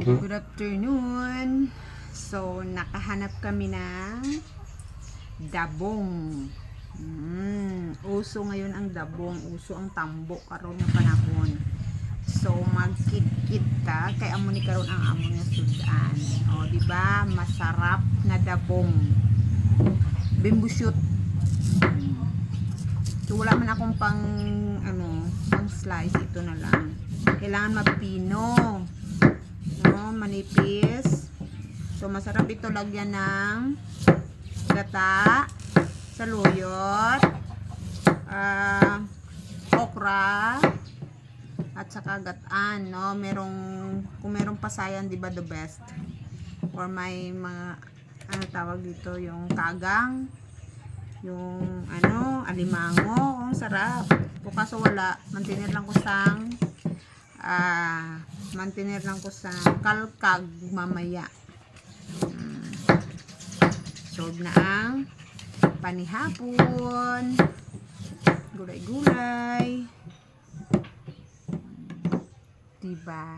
Good afternoon. So, nakahanap kami ng dabong. Uso ngayon ang dabong, uso ang tambo karon nga panahon. So, magkit-kit ka kay amo ni karon ang amo nga sudan. O, di ba? Masarap na dabong. Bimbusyot. So, wala man akong pang slice, ito na lang. Kailangan mapino. No, manipis. So, masarap ito lagyan ng gata, saluyot, okra, at saka gataan, no? Kung merong pasayan, di ba, the best. Or may mga, tawag dito, yung kagang, yung, alimango, ang sarap. Kung kaso wala, mantinir lang ko sa kalkag mamaya. Solve na ang panihapon, gulay-gulay, diba?